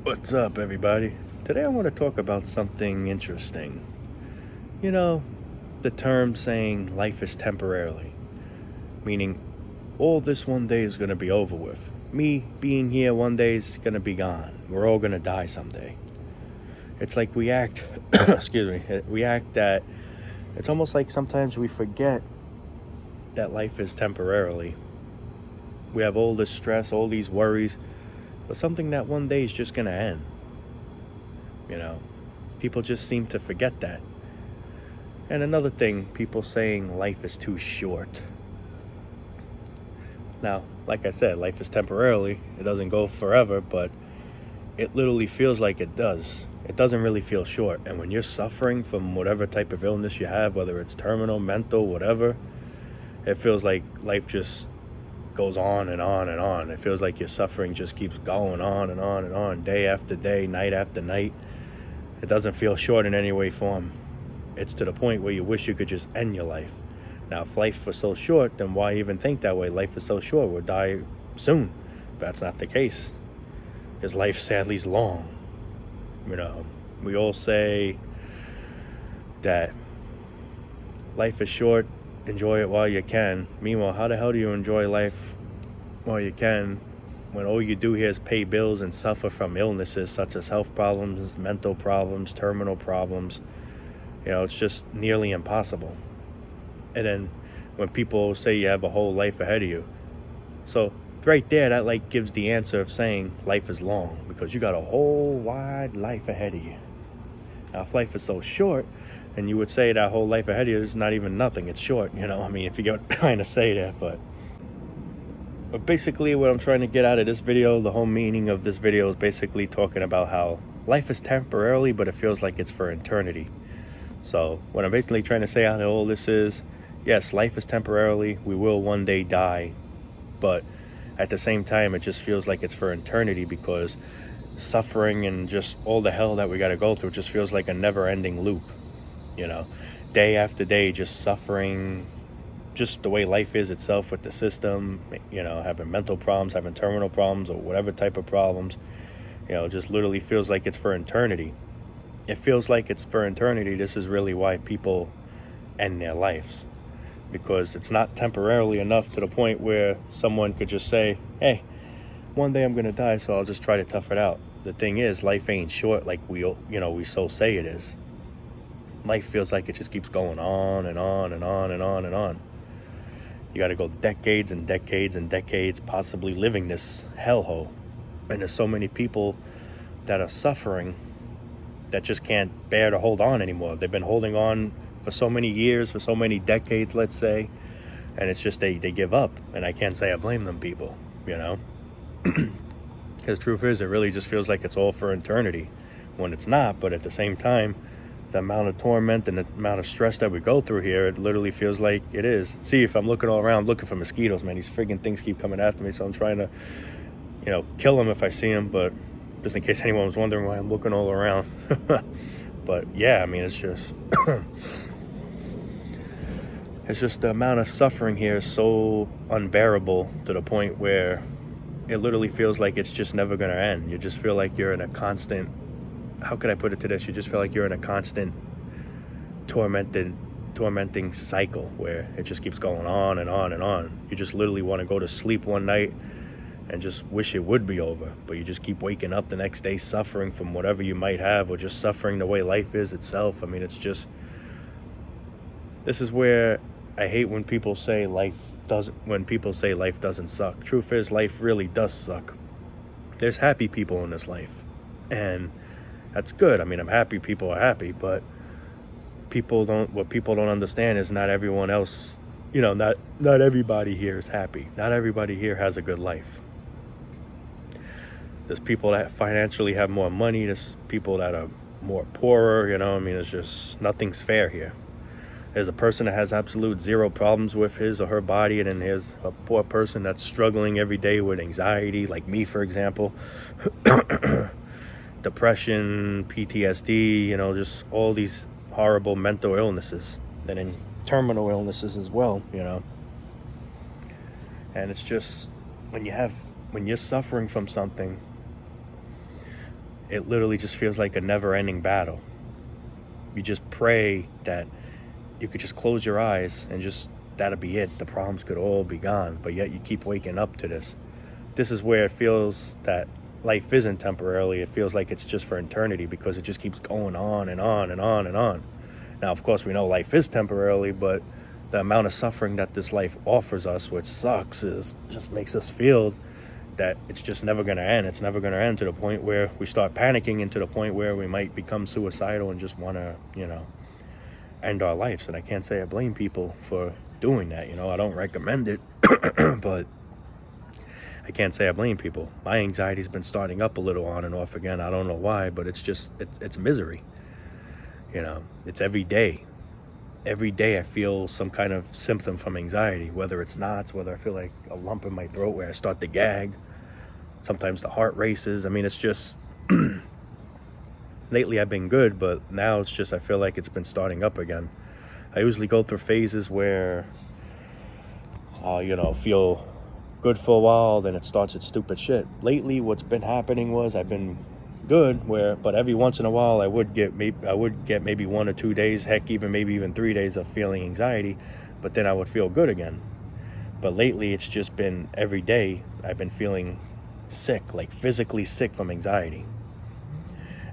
What's up, everybody? Today I want to talk about something interesting. You know, the term saying life is temporarily, meaning all this one day is going to be over with. Me being here one day is going to be gone. We're all going to die someday. It's like we act, we act that it's almost like sometimes we forget that life is temporarily. We have all this stress, all these worries, but something that one day is just going to end. You know, people just seem to forget that. And another thing, people saying life is too short. Now, like I said, life is temporarily. It doesn't go forever, but it literally feels like it does. It doesn't really feel short. And when you're suffering from whatever type of illness you have, whether it's terminal, mental, whatever, it feels like life just goes on and on and on. It feels like your suffering just keeps going on and on and on, day after day, night after night. It doesn't feel short in any way, form. It's to the point where you wish you could just end your life. Now, if life was so short, then why even think that way? Life is so short, we'll die soon. But that's not the case. Because life sadly is long. You know, we all say that life is short, enjoy it while you can. Meanwhile, how the hell do you enjoy life while you can when all you do here is pay bills and suffer from illnesses such as health problems, mental problems, terminal problems? You know, it's just nearly impossible. And then when people say you have a whole life ahead of you, so right there, that like gives the answer of saying life is long, because you got a whole wide life ahead of you. Now, if life is so short, then you would say that whole life ahead of you is not even nothing. It's short, you know. I mean, if you get what I'm trying to say there, but basically what I'm trying to get out of this video, the whole meaning of this video is basically talking about how life is temporarily, but it feels like it's for eternity. So what I'm basically trying to say out of all this is, yes, life is temporarily, we will one day die, but at the same time, it just feels like it's for eternity, because suffering and just all the hell that we got to go through just feels like a never-ending loop. You know, day after day, just suffering, just the way life is itself with the system, you know, having mental problems, having terminal problems, or whatever type of problems, you know, just literally feels like it's for eternity. It feels like it's for eternity. This is really why people end their lives, because it's not temporarily enough to the point where someone could just say, hey, one day I'm going to die, so I'll just try to tough it out. The thing is, life ain't short like we so say it is. Life feels like it just keeps going on and on and on and on and on. You got to go decades and decades and decades possibly living this hellhole. And there's so many people that are suffering that just can't bear to hold on anymore. They've been holding on for so many years, for so many decades, let's say, and it's just they give up. And I can't say I blame them people, you know, because the truth is, it really just feels like it's all for eternity when it's not. But at the same time, the amount of torment and the amount of stress that we go through here, it literally feels like it is. See, if I'm looking all around looking for mosquitoes, man, these friggin' things keep coming after me, so I'm trying to, you know, kill them if I see them, but just in case anyone was wondering why I'm looking all around. But yeah, I mean, it's just it's just the amount of suffering here is so unbearable to the point where it literally feels like it's just never going to end. You just feel like you're in a constant, how could I put it to this? You just feel like you're in a constant tormenting cycle where it just keeps going on and on and on. You just literally want to go to sleep one night and just wish it would be over, but you just keep waking up the next day suffering from whatever you might have, or just suffering the way life is itself. I mean, it's just, this is where I hate when people say life doesn't suck. Truth is, life really does suck. There's happy people in this life, and that's good. I mean, I'm happy people are happy, but what people don't understand is not everyone else, you know, not everybody here is happy. Not everybody here has a good life. There's people that financially have more money. There's people that are more poorer, you know. I mean, it's just, nothing's fair here. There's a person that has absolute zero problems with his or her body, and then there's a poor person that's struggling every day with anxiety, like me, for example. Depression, PTSD, you know, just all these horrible mental illnesses, and then terminal illnesses as well, you know. And it's just, when you're suffering from something, it literally just feels like a never-ending battle. You just pray that you could just close your eyes and just that'll be it. The problems could all be gone, but yet you keep waking up to this. This is where it feels that life isn't temporarily. It feels like it's just for eternity, because it just keeps going on and on and on and on. Now, of course, we know life is temporarily, but the amount of suffering that this life offers us, which sucks, is just makes us feel that it's just never going to end. It's never going to end, to the point where we start panicking, and to the point where we might become suicidal and just want to, end our lives. And I can't say I blame people for doing that. I don't recommend it, but I can't say I blame people. My anxiety's been starting up a little on and off again. I don't know why, but it's just, it's misery. It's every day. Every day I feel some kind of symptom from anxiety, whether it's knots, whether I feel like a lump in my throat where I start to gag. Sometimes the heart races. I mean, it's just, lately I've been good, but now it's just, I feel like it's been starting up again. I usually go through phases where I'll, feel good for a while, then it starts its stupid shit. Lately, what's been happening was I've been good, but every once in a while I would get maybe 1 or 2 days, heck, maybe even 3 days of feeling anxiety, but then I would feel good again. But lately it's just been every day I've been feeling sick, like physically sick from anxiety,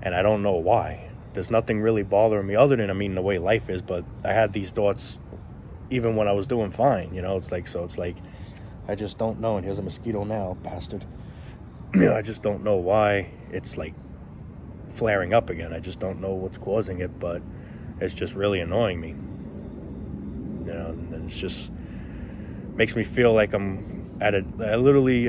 and I don't know why. There's nothing really bothering me other than, the way life is, but I had these thoughts even when I was doing fine. It's like I just don't know. And here's a mosquito now, bastard. I just don't know why it's like flaring up again. I just don't know what's causing it, but it's just really annoying me. And it's just makes me feel like I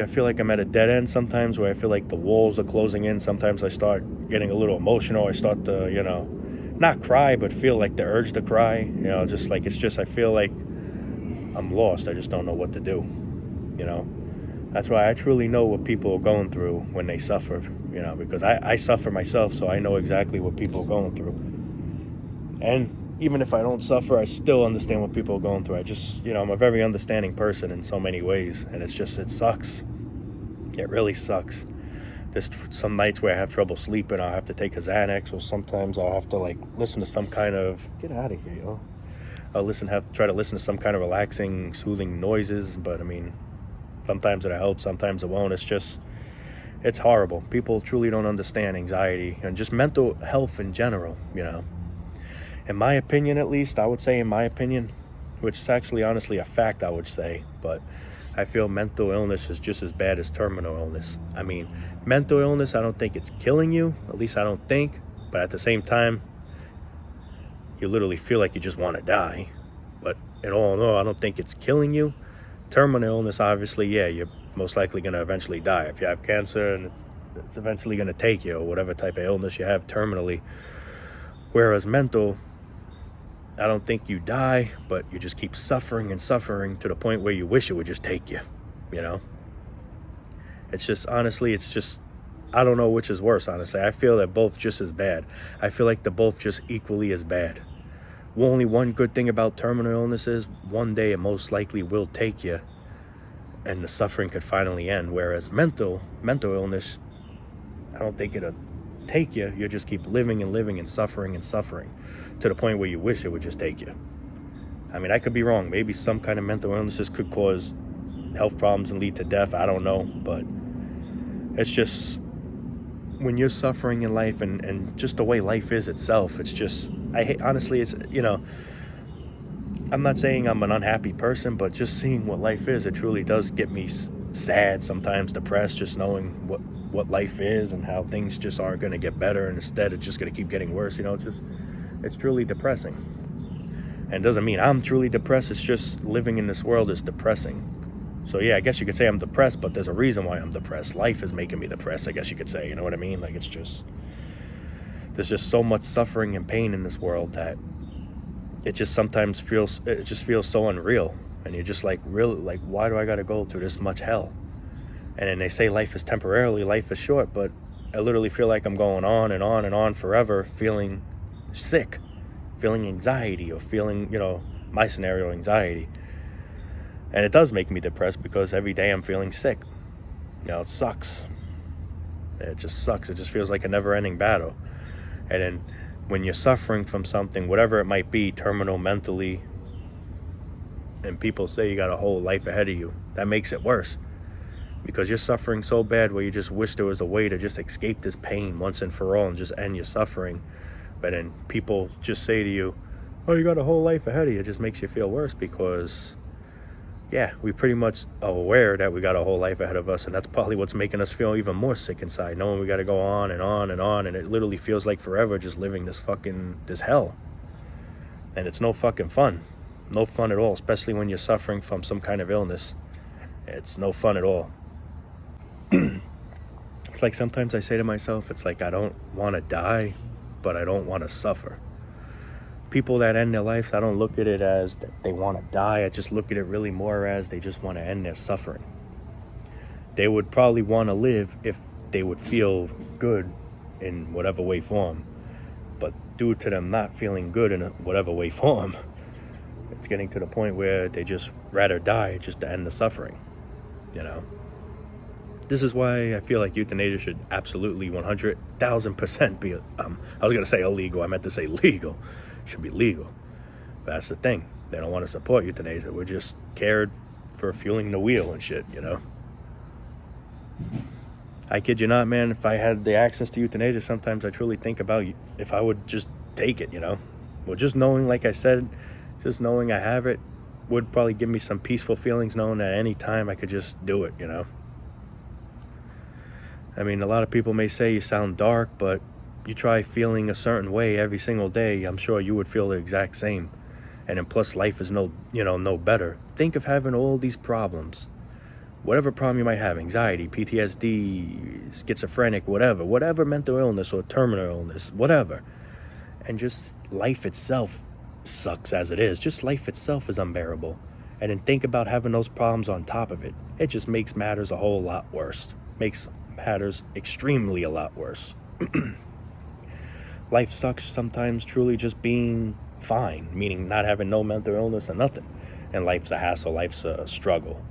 feel like I'm at a dead end sometimes, where I feel like the walls are closing in. Sometimes I start getting a little emotional. I start to, not cry, but feel like the urge to cry. I feel like I'm lost. I just don't know what to do. That's why I truly know what people are going through when they suffer, because I suffer myself, so I know exactly what people are going through. And even if I don't suffer, I still understand what people are going through. I just, I'm a very understanding person in so many ways, and it sucks. It really sucks. There's some nights where I have trouble sleeping. I'll have to take a Xanax, or sometimes I'll have to listen to some kind of, get out of here, I'll try to listen to some kind of relaxing, soothing noises, but sometimes it'll help, sometimes it won't. It's horrible. People truly don't understand anxiety and just mental health in general, In my opinion, at least, I would say in my opinion, which is actually honestly a fact, I would say, but I feel mental illness is just as bad as terminal illness. Mental illness, I don't think it's killing you, at least I don't think, but at the same time, you literally feel like you just want to die. But in all in all, I don't think it's killing you. Terminal illness, obviously, yeah, you're most likely going to eventually die. If you have cancer and it's eventually going to take you, or whatever type of illness you have terminally. Whereas mental, I don't think you die, but you just keep suffering and suffering to the point where you wish it would just take you, It's just, honestly, I don't know which is worse, honestly. I feel that both just as bad. I feel like they're both just equally as bad. Only one good thing about terminal illness is one day it most likely will take you, and the suffering could finally end. Whereas mental illness, I don't think it'll take you. You just keep living and living and suffering to the point where you wish it would just take you. I could be wrong. Maybe some kind of mental illnesses could cause health problems and lead to death. I don't know, but it's just, when you're suffering in life and just the way life is itself, it's just, honestly, it's, I'm not saying I'm an unhappy person, but just seeing what life is, it truly does get me sad, sometimes depressed, just knowing what life is and how things just aren't going to get better, and instead it's just going to keep getting worse. It's truly depressing. And it doesn't mean I'm truly depressed, it's just living in this world is depressing. So yeah, I guess you could say I'm depressed, but there's a reason why I'm depressed. Life is making me depressed, I guess you could say, you know what I mean? There's just so much suffering and pain in this world that it just feels so unreal. And you're just really, why do I gotta go through this much hell? And then they say life is temporarily, life is short, but I literally feel like I'm going on and on and on forever, feeling sick, feeling anxiety, or feeling, my scenario, anxiety. And it does make me depressed, because every day I'm feeling sick. It sucks. It just sucks. It just feels like a never-ending battle. And then when you're suffering from something, whatever it might be, terminal, mentally, and people say you got a whole life ahead of you, that makes it worse. Because you're suffering so bad where you just wish there was a way to just escape this pain once and for all and just end your suffering. But then people just say to you, oh, you got a whole life ahead of you. It just makes you feel worse because, yeah, we pretty much are aware that we got a whole life ahead of us, and that's probably what's making us feel even more sick inside, knowing we got to go on and on and on, and it literally feels like forever just living this hell. And it's no fucking fun. No fun at all, especially when you're suffering from some kind of illness. It's no fun at all. It's like sometimes I say to myself, it's like I don't want to die, but I don't want to suffer. People that end their lives, I don't look at it as that they want to die. I just look at it really more as they just want to end their suffering. They would probably want to live if they would feel good in whatever way form. But due to them not feeling good in whatever way form, it's getting to the point where they just rather die just to end the suffering, you know? This is why I feel like euthanasia should absolutely 100,000% be, I was going to say illegal. I meant to say legal. It should be legal. But that's the thing. They don't want to support euthanasia. We're just cared for fueling the wheel and shit, you know? I kid you not, man. If I had the access to euthanasia, sometimes I truly think about if I would just take it, you know? Well, just knowing, like I said, just knowing I have it would probably give me some peaceful feelings, knowing that any time I could just do it, you know? I mean, a lot of people may say you sound dark, but you try feeling a certain way every single day, I'm sure you would feel the exact same. And then plus life is no better. Think of having all these problems. Whatever problem you might have, anxiety, PTSD, schizophrenic, whatever mental illness or terminal illness, whatever. And just life itself sucks as it is. Just life itself is unbearable. And then think about having those problems on top of it. It just makes matters a whole lot worse. Makes matters extremely a lot worse. Life sucks sometimes truly just being fine, meaning not having no mental illness or nothing. And life's a hassle, life's a struggle.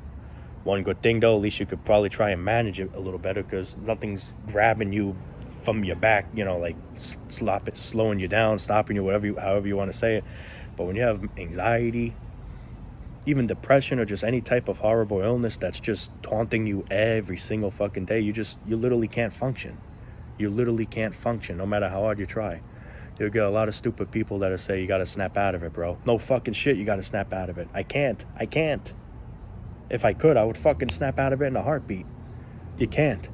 One good thing though, at least you could probably try and manage it a little better because nothing's grabbing you from your back, you know, like slowing you down, stopping you, however you want to say it. But when you have anxiety, even depression or just any type of horrible illness that's just taunting you every single fucking day, you literally can't function. You literally can't function no matter how hard you try. You'll get a lot of stupid people that'll say you gotta snap out of it, bro. No fucking shit, you gotta snap out of it. I can't. If I could, I would fucking snap out of it in a heartbeat. You can't.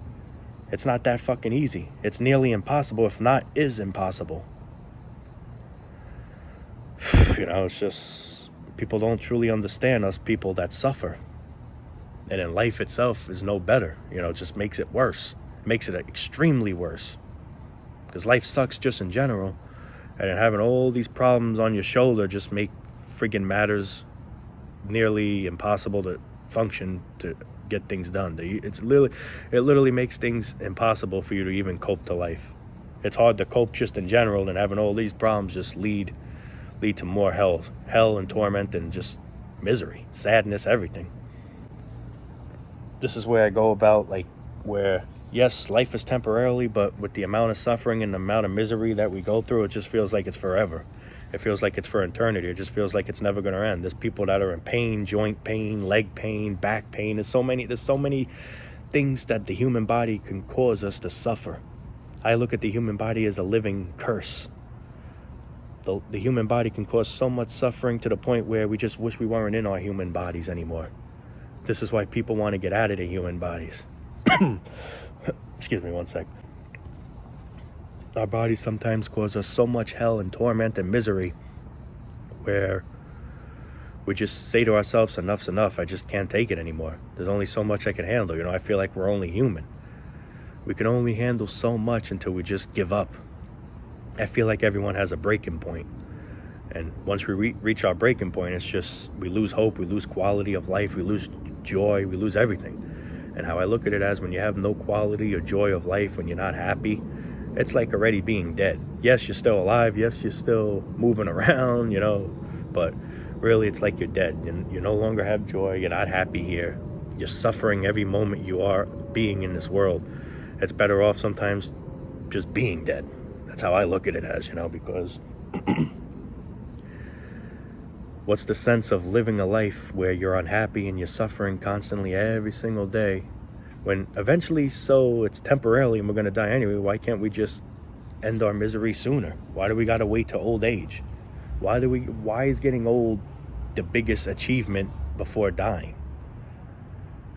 It's not that fucking easy. It's nearly impossible, if not is impossible. You know, it's just, people don't truly understand us people that suffer. And then life itself is no better. You know, it just makes it worse. It makes it extremely worse. Because life sucks just in general. And then having all these problems on your shoulder just make freaking matters nearly impossible to function, to get things done. It literally makes things impossible for you to even cope to life. It's hard to cope just in general, and having all these problems just lead to more hell and torment and just misery, sadness, everything. This is where I go about, like, where yes, life is temporarily, but with the amount of suffering and the amount of misery that we go through, it just feels like it's forever. It feels like it's for eternity. It just feels like it's never going to end. There's people that are in pain, joint pain, leg pain, back pain. There's so many things that the human body can cause us to suffer. I look at the human body as a living curse. The human body can cause so much suffering to the point where we just wish we weren't in our human bodies anymore. This is why people want to get out of their human bodies. Excuse me one sec. Our bodies sometimes cause us so much hell and torment and misery where we just say to ourselves, enough's enough, I just can't take it anymore. There's only so much I can handle. You know, I feel like we're only human. We can only handle so much until we just give up. I feel like everyone has a breaking point. And once we reach our breaking point, it's just, we lose hope, we lose quality of life, we lose joy, we lose everything. And how I look at it as, when you have no quality or joy of life, when you're not happy, it's like already being dead. Yes, you're still alive. Yes, you're still moving around, you know, but really it's like you're dead. You no longer have joy. You're not happy here. You're suffering every moment you are being in this world. it's better off sometimes just being dead. That's how I look at it as, because what's the sense of living a life where you're unhappy and you're suffering constantly every single day, when eventually, so it's temporarily and we're going to die anyway? Why can't we just end our misery sooner? Why do we got to wait to old age? Why is getting old the biggest achievement before dying?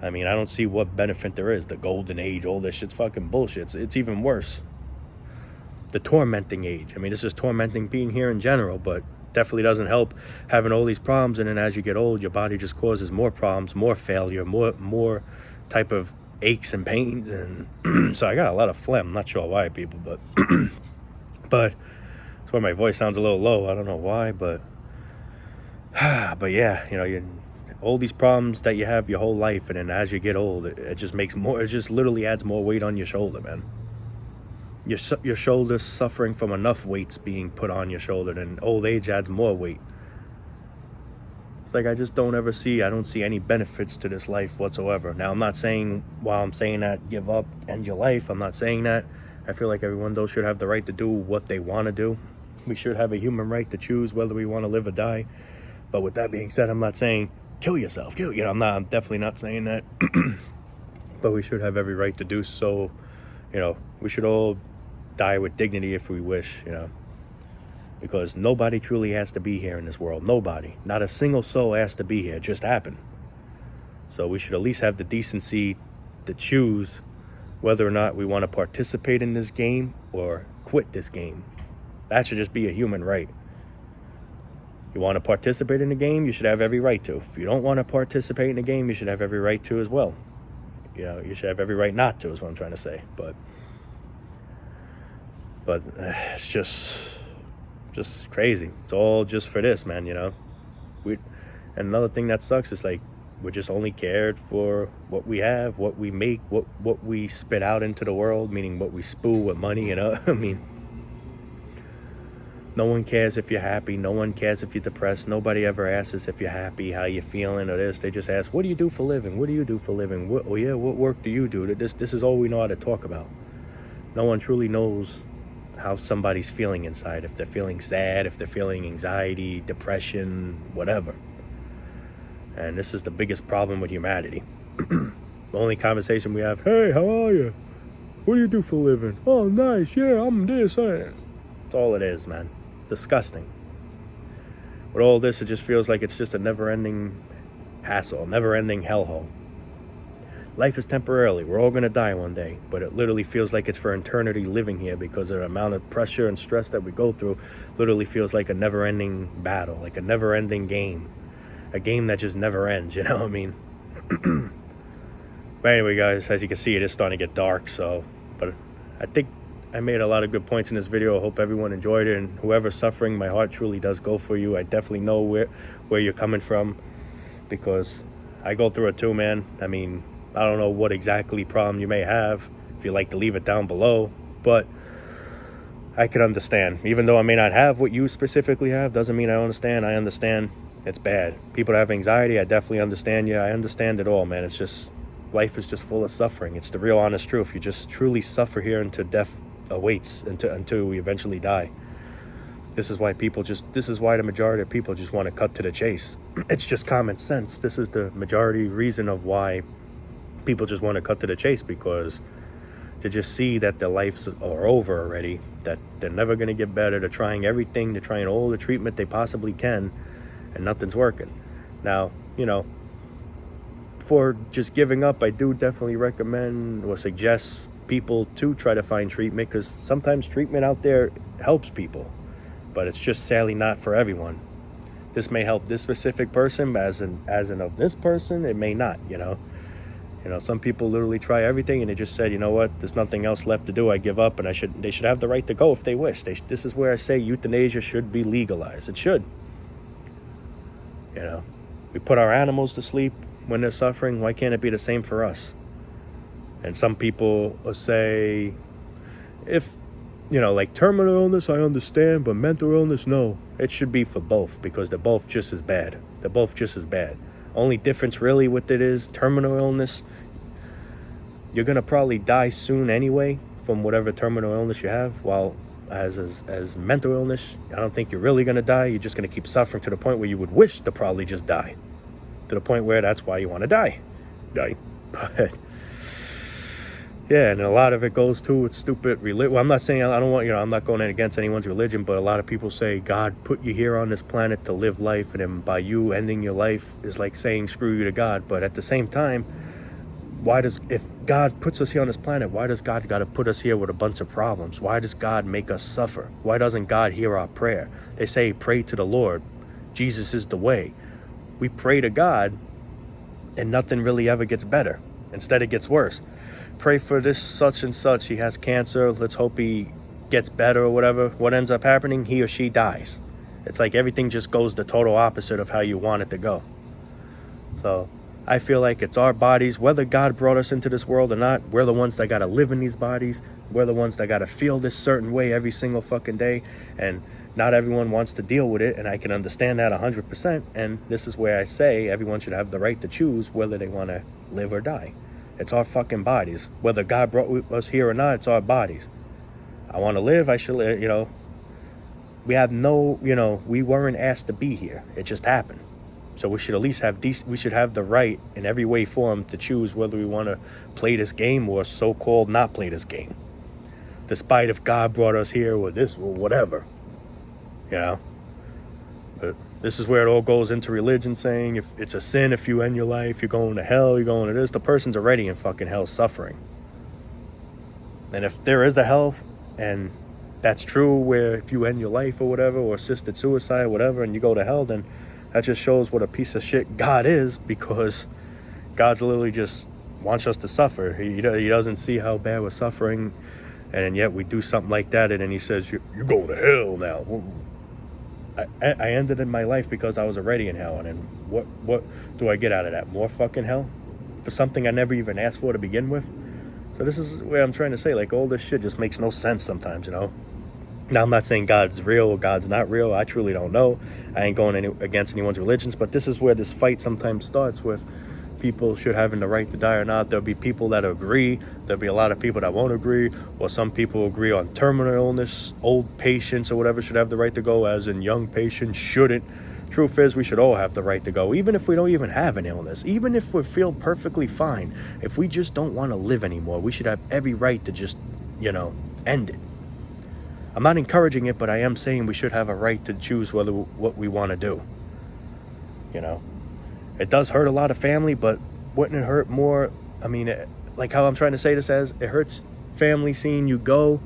I mean, I don't see what benefit there is. The golden age, all this shit's fucking bullshit. It's even worse. The tormenting age. I mean, this is tormenting being here in general, but definitely doesn't help having all these problems. And then as you get old, your body just causes more problems, more failure, more type of aches and pains. And so I got a lot of phlegm. I'm not sure why, people, but but that's why my voice sounds a little low. I don't know why, but yeah, all these problems that you have your whole life, and then as you get old, it just makes more. It just literally adds more weight on your shoulder, man. Your shoulder's suffering from enough weights being put on your shoulder, and old age adds more weight. It's like I don't see any benefits to this life whatsoever. Now, I'm not saying, while I'm saying that, give up, end your life. I'm not saying that. I feel like everyone, though, should have the right to do what they want to do. We should have a human right to choose whether we want to live or die. But with that being said, I'm not saying kill yourself, I'm definitely not saying that. But we should have every right to do so. We should all die with dignity if we wish, because nobody truly has to be here in this world. Nobody, not a single soul has to be here. It just happened. So we should at least have the decency to choose whether or not we want to participate in this game or quit this game. That should just be a human right. You want to participate in the game, you should have every right to. If you don't want to participate in the game, you should have every right to as well. You should have every right not to, is what I'm trying to say. But it's just crazy. It's all just for this, man, and another thing that sucks is, like, we're just only cared for what we have, what we make, what we spit out into the world, meaning what we spew with money, I mean, no one cares if you're happy. No one cares if you're depressed. Nobody ever asks if you're happy, how you feeling, or this. They just ask, what do you do for a living? What do you do for a living? What work do you do? This is all we know how to talk about. No one truly knows how somebody's feeling inside. If they're feeling sad, if they're feeling anxiety, depression, whatever. And this is the biggest problem with humanity. The only conversation we have, hey, how are you? What do you do for a living? Oh, nice. Yeah, I'm this. That's all it is, man. It's disgusting. With all this, it just feels like it's just a never-ending hassle, never-ending hellhole. Life is temporarily. We're all going to die one day, but it literally feels like it's for eternity living here, because of the amount of pressure and stress that we go through. Literally feels like a never-ending battle, like a never-ending game. A game that just never ends, you know what I mean? But anyway, guys, as you can see, it is starting to get dark, but I think I made a lot of good points in this video. I hope everyone enjoyed it, and whoever's suffering, my heart truly does go for you. I definitely know where you're coming from, because I go through it too, man. I mean, I don't know what exactly problem you may have. If you'd like to leave it down below, but I can understand. Even though I may not have what you specifically have, doesn't mean I understand. I understand. It's bad. People that have anxiety, I definitely understand you. I understand it all, man. It's just, life is just full of suffering. It's the real honest truth. You just truly suffer here until death awaits, until we eventually die. This is why the majority of people just want to cut to the chase. It's just common sense. This is the majority reason of why people just want to cut to the chase, because to just see that their lives are over already, that they're never going to get better. They're trying everything. They're trying all the treatment they possibly can, and nothing's working. Now, for just giving up, I do definitely recommend or suggest people to try to find treatment, because sometimes treatment out there helps people, but it's just sadly not for everyone. This may help this specific person, but as in of this person, it may not, some people literally try everything and they just said, you know what, there's nothing else left to do, I give up, and they should have the right to go if they wish. This is where I say euthanasia should be legalized. It should. We put our animals to sleep when they're suffering. Why can't it be the same for us? And some people will say, if, like terminal illness, I understand, but mental illness, no. It should be for both, because they're both just as bad. Only difference really with it is terminal illness, you're gonna probably die soon anyway from whatever terminal illness you have. While as mental illness, I don't think you're really gonna die. You're just gonna keep suffering to the point where you would wish to probably just die, to the point where that's why you want to die. But yeah, and a lot of it goes to with stupid religion. Well, I'm not saying, I don't want, I'm not going against anyone's religion, but a lot of people say God put you here on this planet to live life, and then by you ending your life is like saying screw you to God. But at the same time, if God puts us here on this planet, why does God got to put us here with a bunch of problems? Why does God make us suffer? Why doesn't God hear our prayer? They say pray to the Lord. Jesus is the way. We pray to God and nothing really ever gets better. Instead, it gets worse. Pray for this such and such. He has cancer. Let's hope he gets better or whatever. What ends up happening? He or she dies. It's like everything just goes the total opposite of how you want it to go. So I feel like it's our bodies, whether God brought us into this world or not, we're the ones that got to live in these bodies. We're the ones that got to feel this certain way every single fucking day. And not everyone wants to deal with it. And I can understand that 100%. And this is where I say everyone should have the right to choose whether they want to live or die. It's our fucking bodies. Whether God brought us here or not, it's our bodies. I want to live, I should live, We have no, we weren't asked to be here. It just happened. So we should at least have we should have the right in every way form to choose whether we want to play this game or so-called not play this game. Despite if God brought us here or this or whatever, But this is where it all goes into religion, saying if it's a sin if you end your life, you're going to hell, you're going to this. The person's already in fucking hell suffering. And if there is a hell, and that's true, where if you end your life or whatever, or assisted suicide, whatever, and you go to hell, then that just shows what a piece of shit God is, because God's literally just wants us to suffer. He doesn't see how bad we're suffering, and yet we do something like that, and then he says, you're going to hell now. I ended in my life because I was already in hell, and then what do I get out of that? More fucking hell? For something I never even asked for to begin with? So this is where I'm trying to say, like, all this shit just makes no sense sometimes, Now, I'm not saying God's real or God's not real. I truly don't know. I ain't going against anyone's religions, but this is where this fight sometimes starts with people should having the right to die or not. There'll be people that agree. There'll be a lot of people that won't agree, or some people agree on terminal illness, old patients or whatever should have the right to go, as in young patients shouldn't. Truth is, we should all have the right to go, even if we don't even have an illness, even if we feel perfectly fine. If we just don't want to live anymore, we should have every right to just, end it. I'm not encouraging it, but I am saying we should have a right to choose what we want to do. It does hurt a lot of family, but wouldn't it hurt more? I mean, like how I'm trying to say this as, it hurts family seeing you go,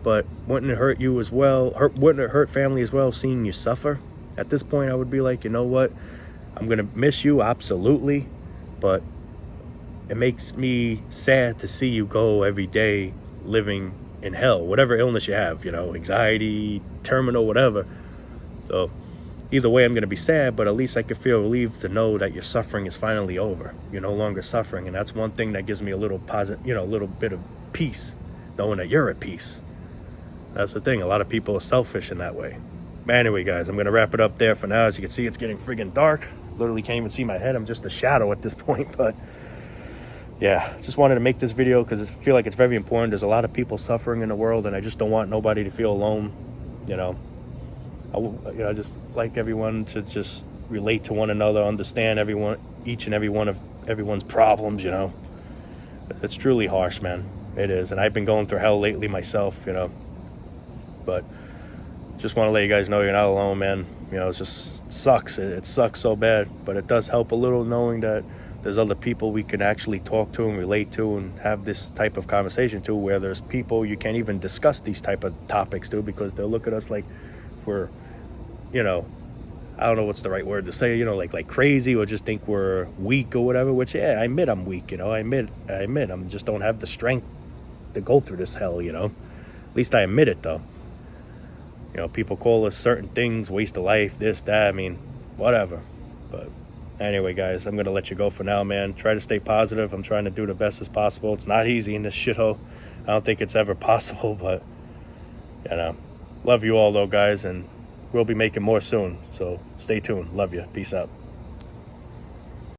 but wouldn't it hurt you as well? Wouldn't it hurt family as well seeing you suffer? At this point, I would be like, you know what? I'm going to miss you, absolutely, but it makes me sad to see you go every day living in hell, whatever illness you have, anxiety, terminal, whatever. So either way, I'm going to be sad, but at least I can feel relieved to know that your suffering is finally over. You're no longer suffering, and that's one thing that gives me a little positive, a little bit of peace, knowing that you're at peace. That's the thing. A lot of people are selfish in that way. But anyway, guys, I'm going to wrap it up there for now. As you can see, it's getting friggin' dark. Literally can't even see my head. I'm just a shadow at this point, but yeah, just wanted to make this video because I feel like it's very important. There's a lot of people suffering in the world, and I just don't want nobody to feel alone. I just like everyone to just relate to one another, understand each and every one of everyone's problems. It's truly harsh, man. It is, and I've been going through hell lately myself. But just want to let you guys know you're not alone, man. It just sucks. It sucks so bad, but it does help a little knowing that there's other people we can actually talk to and relate to and have this type of conversation to, where there's people you can't even discuss these type of topics to, because they'll look at us like we're, I don't know what's the right word to say, like crazy, or just think we're weak or whatever, which, yeah, I admit I'm weak, I admit I just don't have the strength to go through this hell, At least I admit it, though. People call us certain things, waste of life, this, that, I mean, whatever. But anyway, guys, I'm going to let you go for now, man. Try to stay positive. I'm trying to do the best as possible. It's not easy in this shithole. I don't think it's ever possible, but, love you all, though, guys, and we'll be making more soon. So stay tuned. Love you. Peace out.